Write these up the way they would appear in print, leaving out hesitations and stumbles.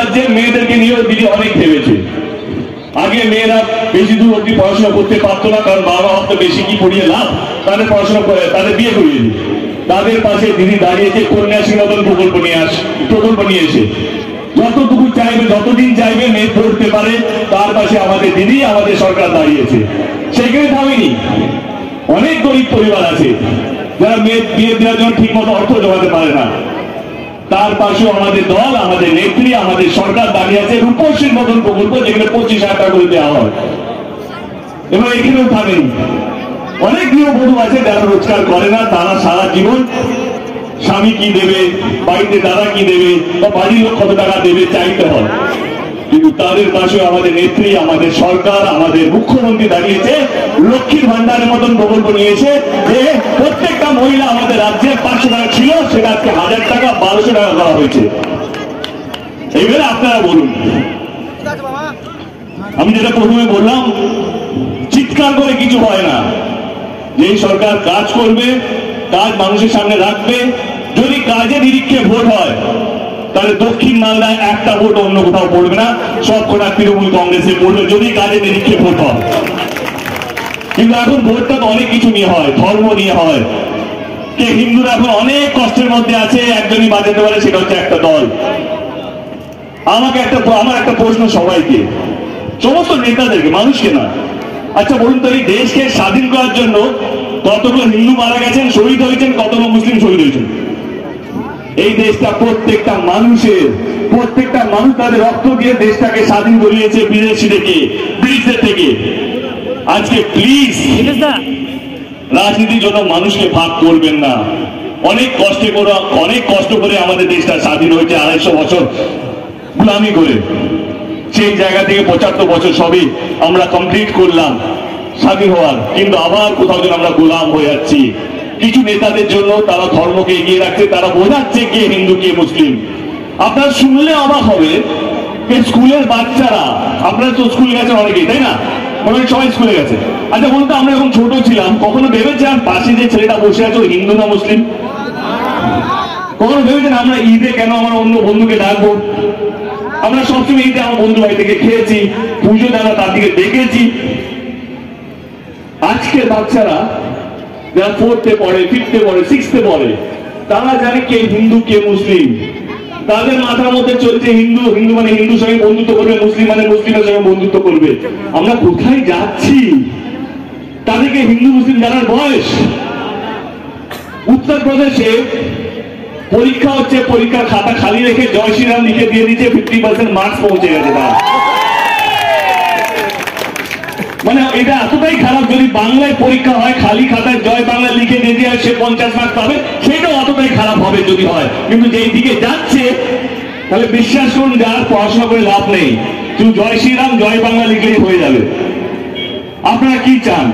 রাজ্যের মেয়েদেরকে নিয়েও দিদি অনেক ভেবেছে। আগে মেয়েরা বেশি দূর অব্দি পড়াশোনা করতে পারতো না, কারণ বাবা ভাবতো বেশি কি পড়িয়ে লাভ, তাদের পড়াশোনা করে তাদের বিয়ে করিয়ে দিই। তাদের পাশে দিদি দাঁড়িয়েছে, কন্যাশ্রী মতন প্রকল্প নিয়ে এসে যতটুকু চাইবে, যতদিন চাইবে মেয়ে পড়তে পারে, তার পাশে আমাদের দিদি, আমাদের সরকার দাঁড়িয়েছে। সেখানে থামেনি। অনেক গরিব পরিবার আছে যারা মেয়ে বিয়ে দেওয়ার জন্য ঠিক মতো অর্থ জোগাতে পারে না, তার পাশেও আমাদের দল, আমাদের নেত্রী, আমাদের সরকার দাঁড়িয়ে আছে। রূপশ্রীর মতন প্রকল্প, যেখানে 25,000 টাকা করে দেওয়া হয়। এবার এখানেও থামেনি। অনেক গৃহবধূ আছে যারা রোজগার করে না, তারা সারা জীবন স্বামী কি দেবে, বাড়িতে দাদা কি দেবে, বা বাড়ির লোক কত টাকা দেবে চাইতে হয়। কিন্তু তাদের পাশে আমাদের নেত্রী, আমাদের সরকার, আমাদের মুখ্যমন্ত্রী দাঁড়িয়েছে। লক্ষ্মীর ভান্ডারের মতন প্রকল্প নিয়েছে যে প্রত্যেকটা মহিলা আমাদের রাজ্যে 500 টাকা ছিল, সেটা আজকে 1000 টাকা 1200 টাকা করা হয়েছে। এইবারে আপনারা বলুন। আমি যেটা প্রথমে বললাম, চিৎকার করে কিছু হয় না। যেই সরকার কাজ করবে, কাজ মানুষের সামনে রাখবে, যদি কাজের নিরীক্ষে ভোট হয়, তাহলে দক্ষিণ মালদায় একটা ভোট অন্য কোথাও পড়বে না, সব কটা তৃণমূল কংগ্রেসে পড়বে, যদি কাজের নিরীক্ষে ভোট হয়। কিন্তু এখন ভোটটা তো অনেক কিছু নিয়ে হয়, ধর্ম নিয়ে হয়। কে হিন্দুরা এখন অনেক কষ্টের মধ্যে আছে, একজনই বাঁচাতে পারে, সেটা হচ্ছে একটা দল। আমার একটা প্রশ্ন সবাইকে, সমস্ত নেতাদেরকে, মানুষকে না। আচ্ছা বলুন তো, এই দেশকে স্বাধীন করার জন্য কতগুলো হিন্দু মারা গেছেন, শহীদ হয়েছেন, কতগুলো মুসলিম শহীদ হয়েছেন? এই দেশটা প্রত্যেকটা মানুষ তাদের রক্ত দিয়ে দেশটাকে স্বাধীন করিয়েছে বিদেশি থেকে, ব্রিটিশদের থেকে। আজকে প্লিজ রাজনীতির জন্য মানুষকে ভাগ করবেন না। অনেক কষ্ট করে আমাদের দেশটা স্বাধীন হয়েছে, 250 বছর গোলামি করে। সেই জায়গা থেকে 75 বছর সবই আমরা কমপ্লিট করলাম স্বাধীন হওয়ার, কিন্তু আবার কোথাও যেন আমরা গোলাম হয়ে যাচ্ছি কিছু নেতাদের জন্য। তারা ধর্মকে এগিয়ে রাখছে, তারা বোঝাচ্ছে কে হিন্দু কে মুসলিম। আপনারা শুনলে অবাক হবে, স্কুলের বাচ্চারা, আপনারা তো স্কুলে গেছেন অনেকেই, তাই না? অনেক সবাই স্কুলে গেছে। আচ্ছা বলুন তো, আমরা যখন ছোট ছিলাম কখনো ভেবেছেন পাশে যে ছেলেটা বসে আছে ও হিন্দু না মুসলিম? কখনো ভেবেছেন আমরা ঈদে কেন আমার অন্য বন্ধুকে ডাকবো? আমরা সবসময় ঈদে আমার বন্ধু ভাই থেকে খেয়েছি, পুজো দেওয়া তার দিকে দেখেছি। আজকের বাচ্চারা যারা 4th পড়ে, 5th পড়ে, 6th পড়ে, তারা জানে কে হিন্দু কে মুসলিম। তাদের মাথার মধ্যে চলছে হিন্দু মানে হিন্দুর সঙ্গে বন্ধুত্ব করবে, মুসলিম মানে মুসলিমের সঙ্গে বন্ধুত্ব করবে। আমরা কোথায় যাচ্ছি? তাদেরকে হিন্দু মুসলিম জানার বয়স। উত্তরপ্রদেশে পরীক্ষা হচ্ছে, পরীক্ষার খাতা খালি রেখে জয় শ্রীরাম লিখে দিয়ে দিচ্ছে, 50% মার্কস পৌঁছে গেছে তার। মানে এটা এতটাই খারাপ, যদি বাংলায় পরীক্ষা হয় খালি খাতায় জয় বাংলা লিখে দিয়ে দিয়ে সে 50 মার্কস পাবে, সেটাও অতটাই খারাপ হবে যদি হয়। কিন্তু যেই দিকে যাচ্ছে, তাহলে বিশ্বাস করুন যার পড়াশোনা করে লাভ নেই, শুধু জয় শ্রীরাম জয় বাংলা লিখলেই হয়ে যাবে। আপনারা কি চান?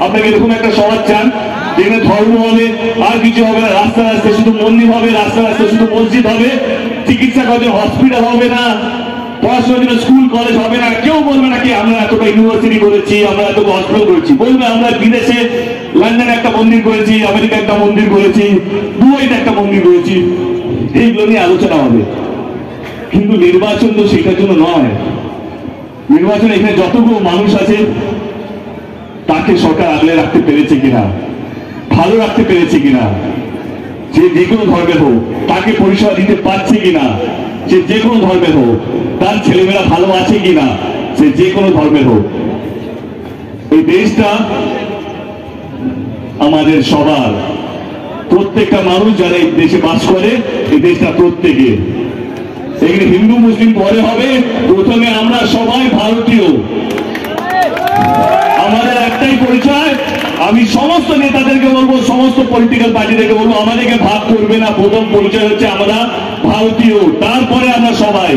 আপনাকে এরকম একটা সমাজ চান যেখানে ধর্ম হবে, আর কিছু হবে না, রাস্তা রাস্তায় শুধু মন্দির হবে, রাস্তা রাস্তায় শুধু মসজিদ হবে, চিকিৎসা করার জন্য হসপিটাল হবে না, পড়াশোনার জন্য স্কুল কলেজ হবে না। কেউ বলবে না কি আমরা এতটা ইউনিভার্সিটি করেছি, আমরা এত হসপিটাল করেছি। বলবে আমরা বিদেশে লন্ডনে একটা মন্দির করেছি, আমেরিকা একটা মন্দির করেছি, দুবাইতে একটা মন্দির করেছি। এইগুলো নিয়ে আলোচনা হবে। কিন্তু নির্বাচন তো সেটার জন্য নয়। নির্বাচন এখানে যতগুলো মানুষ আছে তাকে সরকার আগলে রাখতে পেরেছে কিনা, ভালো রাখতে পেরেছে কিনা, যে যে কোনো ধর্মের হোক তাকে পরিষেবা দিতে পারছে কিনা, সে যে কোনো ধর্মের হোক তার ছেলেমেয়েরা ভালো আছে কিনা, সে যে কোনো ধর্মের হোক। এই দেশটা আমাদের সবার, প্রত্যেকটা মানুষ যারা এই দেশে বাস করে, এই দেশটা প্রত্যেকের। এখানে হিন্দু মুসলিম পরে হবে, প্রথমে আমরা সবাই ভারতীয়। আমাদের একটাই পরিচয়। আমি সমস্ত নেতাদেরকে বলবো, সমস্ত পলিটিক্যাল পার্টিদেরকে বলবো, আমাদেরকে ভাগ করবে না। প্রথম পরিচয় হচ্ছে আমরা ভারতীয়, তারপরে আমরা সবাই।